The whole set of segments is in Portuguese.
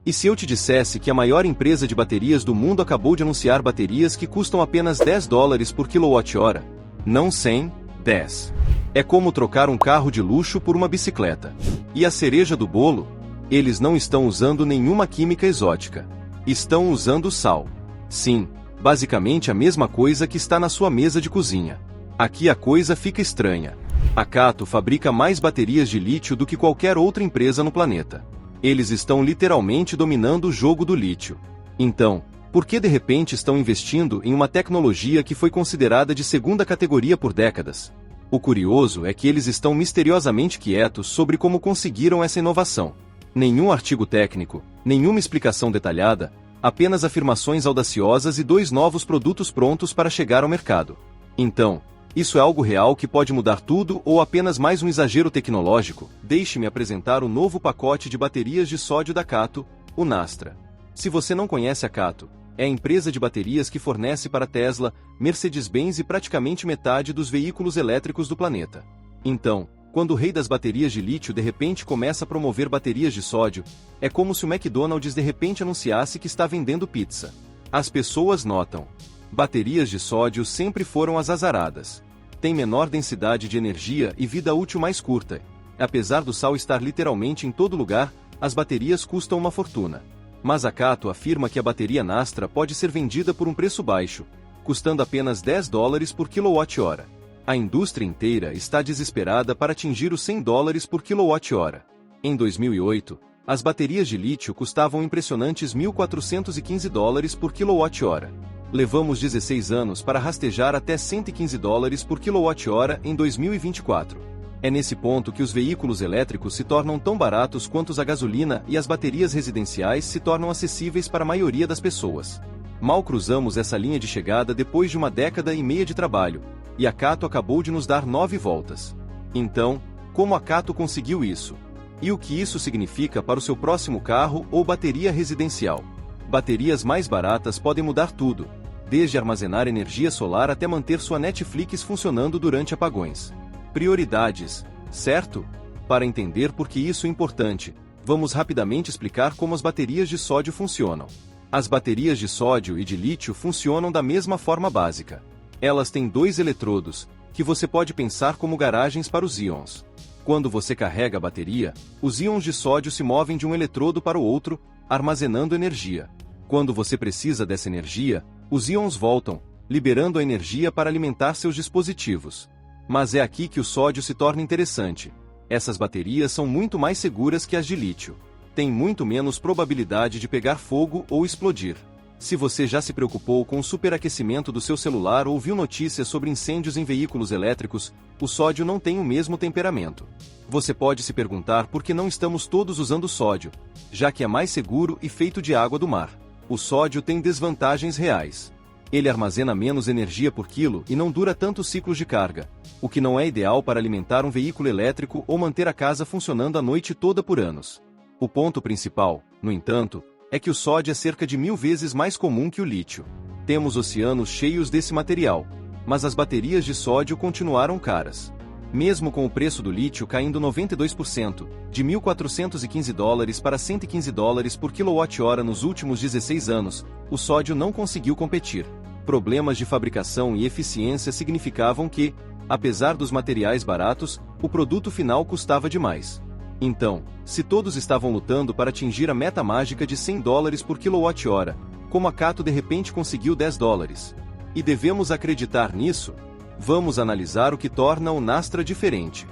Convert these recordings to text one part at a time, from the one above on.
E se eu te dissesse que a maior empresa de baterias do mundo acabou de anunciar baterias que custam apenas $10 por kWh? Não 100, 10. É como trocar um carro de luxo por uma bicicleta. E a cereja do bolo? Eles não estão usando nenhuma química exótica. Estão usando sal. Sim, basicamente a mesma coisa que está na sua mesa de cozinha. Aqui a coisa fica estranha. A Kato fabrica mais baterias de lítio do que qualquer outra empresa no planeta. Eles estão literalmente dominando o jogo do lítio. Então, por que de repente estão investindo em uma tecnologia que foi considerada de segunda categoria por décadas? O curioso é que eles estão misteriosamente quietos sobre como conseguiram essa inovação. Nenhum artigo técnico, nenhuma explicação detalhada, apenas afirmações audaciosas e 2 novos produtos prontos para chegar ao mercado. Então, isso é algo real que pode mudar tudo ou apenas mais um exagero tecnológico? Deixe-me apresentar o novo pacote de baterias de sódio da Kato, o Nastra. Se você não conhece a Kato, é a empresa de baterias que fornece para Tesla, Mercedes-Benz e praticamente metade dos veículos elétricos do planeta. Então, quando o rei das baterias de lítio de repente começa a promover baterias de sódio, é como se o McDonald's de repente anunciasse que está vendendo pizza. As pessoas notam. Baterias de sódio sempre foram as azaradas. Tem menor densidade de energia e vida útil mais curta. Apesar do sal estar literalmente em todo lugar, as baterias custam uma fortuna. Mas a Kato afirma que a bateria Nastra pode ser vendida por um preço baixo, custando apenas $10 por kWh. A indústria inteira está desesperada para atingir os $100 por kWh. Em 2008, as baterias de lítio custavam impressionantes $1.415 por kWh. Levamos 16 anos para rastejar até $115 por kWh em 2024. É nesse ponto que os veículos elétricos se tornam tão baratos quanto a gasolina e as baterias residenciais se tornam acessíveis para a maioria das pessoas. Mal cruzamos essa linha de chegada depois de uma década e meia de trabalho, e a Kato acabou de nos dar 9 voltas. Então, como a Kato conseguiu isso? E o que isso significa para o seu próximo carro ou bateria residencial? Baterias mais baratas podem mudar tudo, desde armazenar energia solar até manter sua Netflix funcionando durante apagões. Prioridades, certo? Para entender por que isso é importante, vamos rapidamente explicar como as baterias de sódio funcionam. As baterias de sódio e de lítio funcionam da mesma forma básica. Elas têm 2 eletrodos, que você pode pensar como garagens para os íons. Quando você carrega a bateria, os íons de sódio se movem de um eletrodo para o outro, armazenando energia. Quando você precisa dessa energia, os íons voltam, liberando a energia para alimentar seus dispositivos. Mas é aqui que o sódio se torna interessante. Essas baterias são muito mais seguras que as de lítio. Têm muito menos probabilidade de pegar fogo ou explodir. Se você já se preocupou com o superaquecimento do seu celular ou viu notícias sobre incêndios em veículos elétricos, o sódio não tem o mesmo temperamento. Você pode se perguntar por que não estamos todos usando sódio, já que é mais seguro e feito de água do mar. O sódio tem desvantagens reais. Ele armazena menos energia por quilo e não dura tantos ciclos de carga, o que não é ideal para alimentar um veículo elétrico ou manter a casa funcionando a noite toda por anos. O ponto principal, no entanto, é que o sódio é cerca de 1000 vezes mais comum que o lítio. Temos oceanos cheios desse material, mas as baterias de sódio continuaram caras. Mesmo com o preço do lítio caindo 92%, de $1.415 para $115 por kWh nos últimos 16 anos, o sódio não conseguiu competir. Problemas de fabricação e eficiência significavam que, apesar dos materiais baratos, o produto final custava demais. Então, se todos estavam lutando para atingir a meta mágica de $100 por kWh, como a Kato de repente conseguiu $10? E devemos acreditar nisso? Vamos analisar o que torna o Nastra diferente.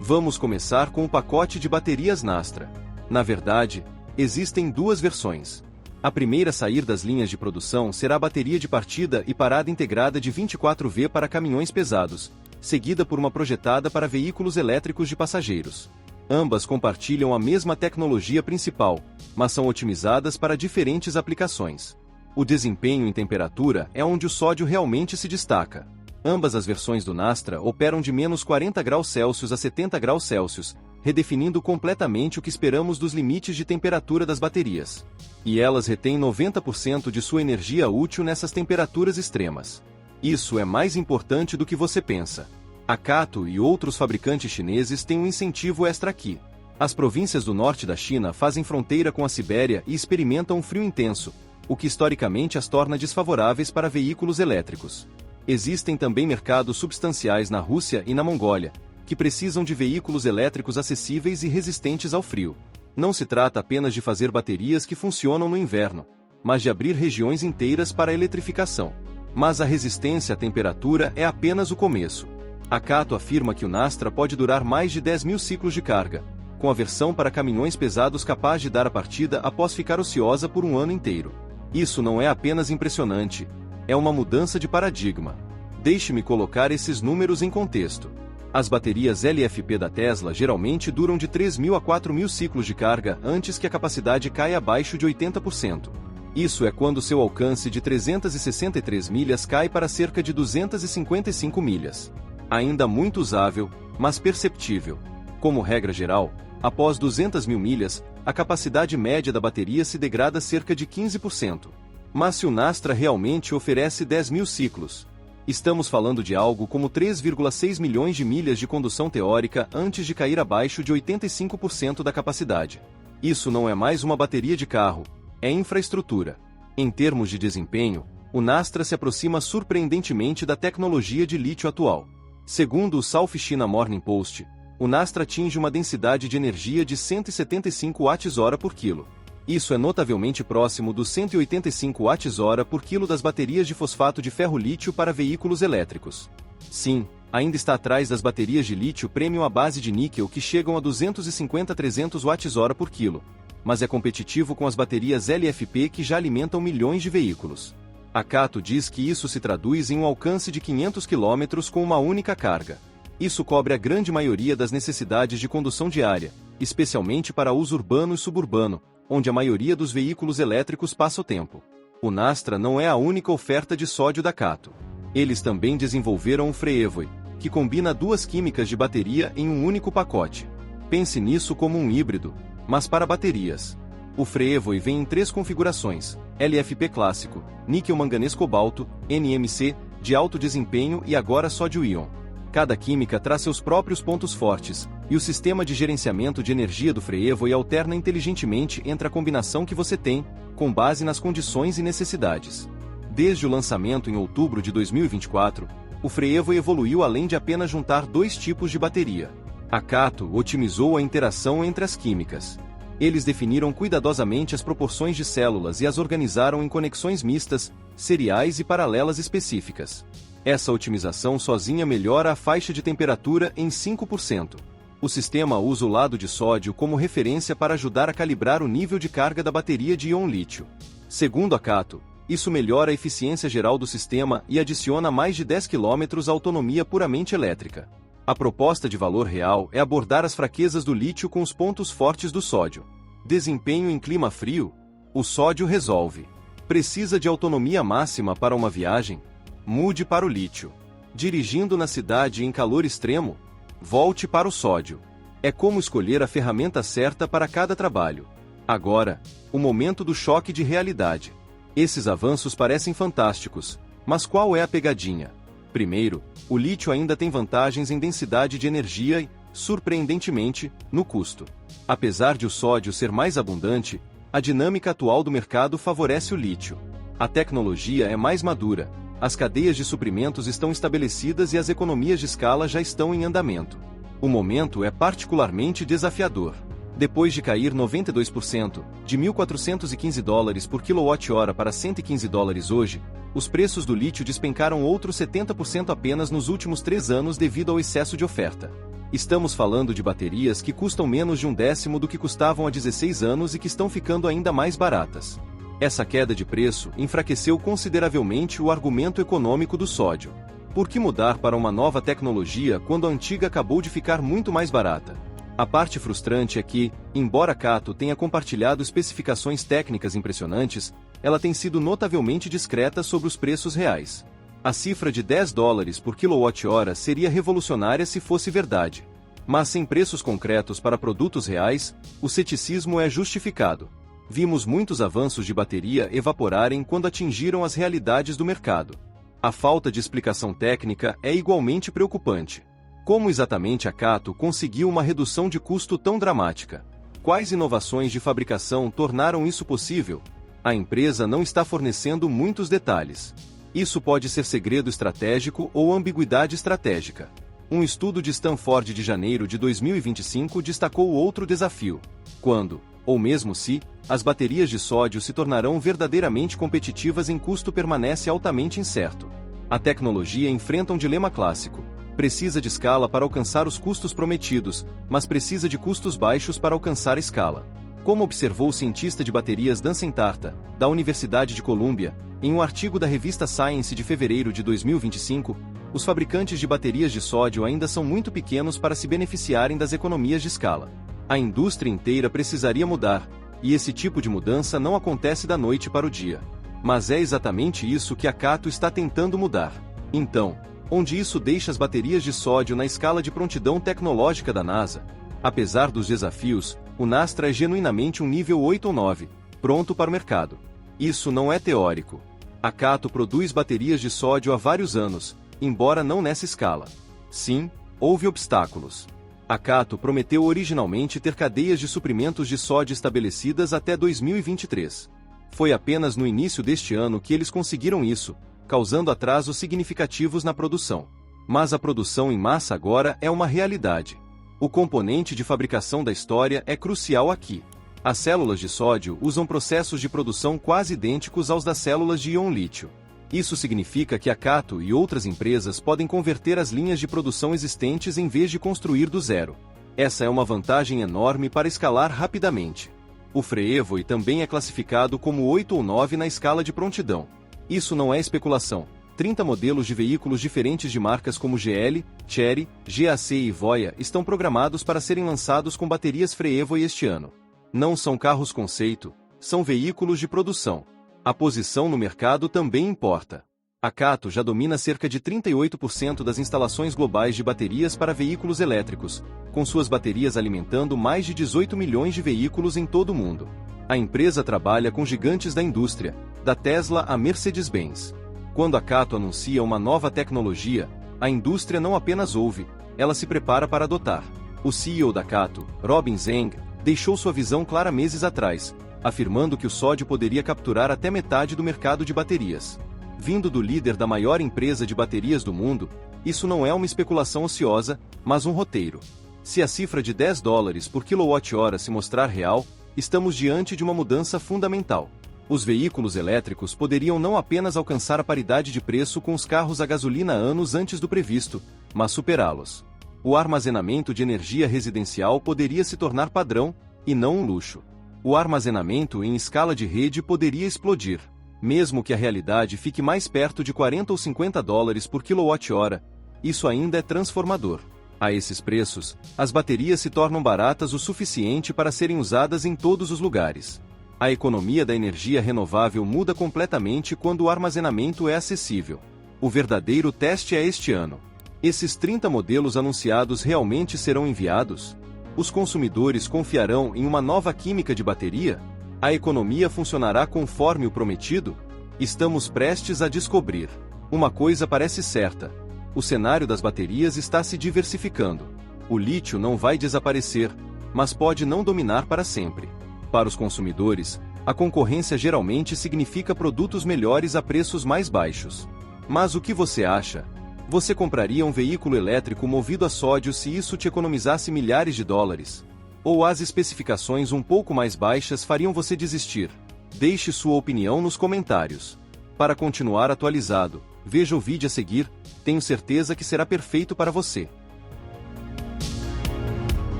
Vamos começar com o pacote de baterias Nastra. Na verdade, existem 2 versões. A primeira a sair das linhas de produção será a bateria de partida e parada integrada de 24V para caminhões pesados, seguida por uma projetada para veículos elétricos de passageiros. Ambas compartilham a mesma tecnologia principal, mas são otimizadas para diferentes aplicações. O desempenho em temperatura é onde o sódio realmente se destaca. Ambas as versões do Nastra operam de menos 40 graus Celsius a 70 graus Celsius, redefinindo completamente o que esperamos dos limites de temperatura das baterias. E elas retêm 90% de sua energia útil nessas temperaturas extremas. Isso é mais importante do que você pensa. A Kato e outros fabricantes chineses têm um incentivo extra aqui. As províncias do norte da China fazem fronteira com a Sibéria e experimentam um frio intenso, o que historicamente as torna desfavoráveis para veículos elétricos. Existem também mercados substanciais na Rússia e na Mongólia, que precisam de veículos elétricos acessíveis e resistentes ao frio. Não se trata apenas de fazer baterias que funcionam no inverno, mas de abrir regiões inteiras para a eletrificação. Mas a resistência à temperatura é apenas o começo. A Kato afirma que o Nastra pode durar mais de 10.000 ciclos de carga, com a versão para caminhões pesados capaz de dar a partida após ficar ociosa por um ano inteiro. Isso não é apenas impressionante, é uma mudança de paradigma. Deixe-me colocar esses números em contexto. As baterias LFP da Tesla geralmente duram de 3.000 a 4.000 ciclos de carga antes que a capacidade caia abaixo de 80%. Isso é quando seu alcance de 363 milhas cai para cerca de 255 milhas. Ainda muito usável, mas perceptível. Como regra geral, após 200.000 milhas, a capacidade média da bateria se degrada cerca de 15%. Mas se o Nastra realmente oferece 10.000 ciclos, estamos falando de algo como 3,6 milhões de milhas de condução teórica antes de cair abaixo de 85% da capacidade. Isso não é mais uma bateria de carro, é infraestrutura. Em termos de desempenho, o Nastra se aproxima surpreendentemente da tecnologia de lítio atual. Segundo o South China Morning Post, o Nastra atinge uma densidade de energia de 175 Wh por quilo. Isso é notavelmente próximo dos 185 Wh por quilo das baterias de fosfato de ferro-lítio para veículos elétricos. Sim, ainda está atrás das baterias de lítio premium à base de níquel que chegam a 250 a 300 Wh por quilo, mas é competitivo com as baterias LFP que já alimentam milhões de veículos. A Kato diz que isso se traduz em um alcance de 500 km com uma única carga. Isso cobre a grande maioria das necessidades de condução diária, especialmente para uso urbano e suburbano, onde a maioria dos veículos elétricos passa o tempo. O Nastra não é a única oferta de sódio da Kato. Eles também desenvolveram o FreEvoy, que combina duas químicas de bateria em um único pacote. Pense nisso como um híbrido, mas para baterias. O FreEvoy vem em 3 configurações: LFP clássico, níquel-manganês-cobalto, NMC, de alto desempenho e agora sódio-íon. Cada química traz seus próprios pontos fortes, e o sistema de gerenciamento de energia do FreEvoy alterna inteligentemente entre a combinação que você tem, com base nas condições e necessidades. Desde o lançamento em outubro de 2024, o FreEvoy evoluiu além de apenas juntar 2 tipos de bateria. A Kato otimizou a interação entre as químicas. Eles definiram cuidadosamente as proporções de células e as organizaram em conexões mistas, seriais e paralelas específicas. Essa otimização sozinha melhora a faixa de temperatura em 5%. O sistema usa o lado de sódio como referência para ajudar a calibrar o nível de carga da bateria de íon lítio. Segundo a Kato, isso melhora a eficiência geral do sistema e adiciona mais de 10 km à autonomia puramente elétrica. A proposta de valor real é abordar as fraquezas do lítio com os pontos fortes do sódio. Desempenho em clima frio? O sódio resolve. Precisa de autonomia máxima para uma viagem? Mude para o lítio. Dirigindo na cidade em calor extremo? Volte para o sódio. É como escolher a ferramenta certa para cada trabalho. Agora, o momento do choque de realidade. Esses avanços parecem fantásticos, mas qual é a pegadinha? Primeiro, o lítio ainda tem vantagens em densidade de energia e, surpreendentemente, no custo. Apesar de o sódio ser mais abundante, a dinâmica atual do mercado favorece o lítio. A tecnologia é mais madura, as cadeias de suprimentos estão estabelecidas e as economias de escala já estão em andamento. O momento é particularmente desafiador. Depois de cair 92%, de $1.415 por kWh para $115 hoje, os preços do lítio despencaram outros 70% apenas nos últimos 3 anos devido ao excesso de oferta. Estamos falando de baterias que custam menos de 1/10 do que custavam há 16 anos e que estão ficando ainda mais baratas. Essa queda de preço enfraqueceu consideravelmente o argumento econômico do sódio. Por que mudar para uma nova tecnologia quando a antiga acabou de ficar muito mais barata? A parte frustrante é que, embora a Kato tenha compartilhado especificações técnicas impressionantes, ela tem sido notavelmente discreta sobre os preços reais. A cifra de $10 por kWh seria revolucionária se fosse verdade. Mas sem preços concretos para produtos reais, o ceticismo é justificado. Vimos muitos avanços de bateria evaporarem quando atingiram as realidades do mercado. A falta de explicação técnica é igualmente preocupante. Como exatamente a Kato conseguiu uma redução de custo tão dramática? Quais inovações de fabricação tornaram isso possível? A empresa não está fornecendo muitos detalhes. Isso pode ser segredo estratégico ou ambiguidade estratégica. Um estudo de Stanford de janeiro de 2025 destacou outro desafio. Quando, ou mesmo se, as baterias de sódio se tornarão verdadeiramente competitivas em custo permanece altamente incerto. A tecnologia enfrenta um dilema clássico. Precisa de escala para alcançar os custos prometidos, mas precisa de custos baixos para alcançar a escala. Como observou o cientista de baterias Dan Sentarta, da Universidade de Colômbia, em um artigo da revista Science de fevereiro de 2025, os fabricantes de baterias de sódio ainda são muito pequenos para se beneficiarem das economias de escala. A indústria inteira precisaria mudar, e esse tipo de mudança não acontece da noite para o dia. Mas é exatamente isso que a Kato está tentando mudar. Então, onde isso deixa as baterias de sódio na escala de prontidão tecnológica da NASA? Apesar dos desafios, o Nastra é genuinamente um nível 8 ou 9, pronto para o mercado. Isso não é teórico. A Kato produz baterias de sódio há vários anos, embora não nessa escala. Sim, houve obstáculos. A Kato prometeu originalmente ter cadeias de suprimentos de sódio estabelecidas até 2023. Foi apenas no início deste ano que eles conseguiram isso, causando atrasos significativos na produção. Mas a produção em massa agora é uma realidade. O componente de fabricação da história é crucial aqui. As células de sódio usam processos de produção quase idênticos aos das células de íon lítio. Isso significa que a Kato e outras empresas podem converter as linhas de produção existentes em vez de construir do zero. Essa é uma vantagem enorme para escalar rapidamente. O FreeVoy também é classificado como 8 ou 9 na escala de prontidão. Isso não é especulação. 30 modelos de veículos diferentes de marcas como GL, Chery, GAC e Voya estão programados para serem lançados com baterias FreeVoy este ano. Não são carros conceito, são veículos de produção. A posição no mercado também importa. A Kato já domina cerca de 38% das instalações globais de baterias para veículos elétricos, com suas baterias alimentando mais de 18 milhões de veículos em todo o mundo. A empresa trabalha com gigantes da indústria, da Tesla a Mercedes-Benz. Quando a Kato anuncia uma nova tecnologia, a indústria não apenas ouve, ela se prepara para adotar. O CEO da Kato, Robin Zeng, deixou sua visão clara meses atrás, afirmando que o sódio poderia capturar até metade do mercado de baterias. Vindo do líder da maior empresa de baterias do mundo, isso não é uma especulação ociosa, mas um roteiro. Se a cifra de $10 por quilowatt-hora se mostrar real, estamos diante de uma mudança fundamental. Os veículos elétricos poderiam não apenas alcançar a paridade de preço com os carros a gasolina anos antes do previsto, mas superá-los. O armazenamento de energia residencial poderia se tornar padrão, e não um luxo. O armazenamento em escala de rede poderia explodir. Mesmo que a realidade fique mais perto de $40 ou $50 por quilowatt-hora, isso ainda é transformador. A esses preços, as baterias se tornam baratas o suficiente para serem usadas em todos os lugares. A economia da energia renovável muda completamente quando o armazenamento é acessível. O verdadeiro teste é este ano. Esses 30 modelos anunciados realmente serão enviados? Os consumidores confiarão em uma nova química de bateria? A economia funcionará conforme o prometido? Estamos prestes a descobrir. Uma coisa parece certa. O cenário das baterias está se diversificando. O lítio não vai desaparecer, mas pode não dominar para sempre. Para os consumidores, a concorrência geralmente significa produtos melhores a preços mais baixos. Mas o que você acha? Você compraria um veículo elétrico movido a sódio se isso te economizasse milhares de dólares? Ou as especificações um pouco mais baixas fariam você desistir? Deixe sua opinião nos comentários. Para continuar atualizado, veja o vídeo a seguir, tenho certeza que será perfeito para você.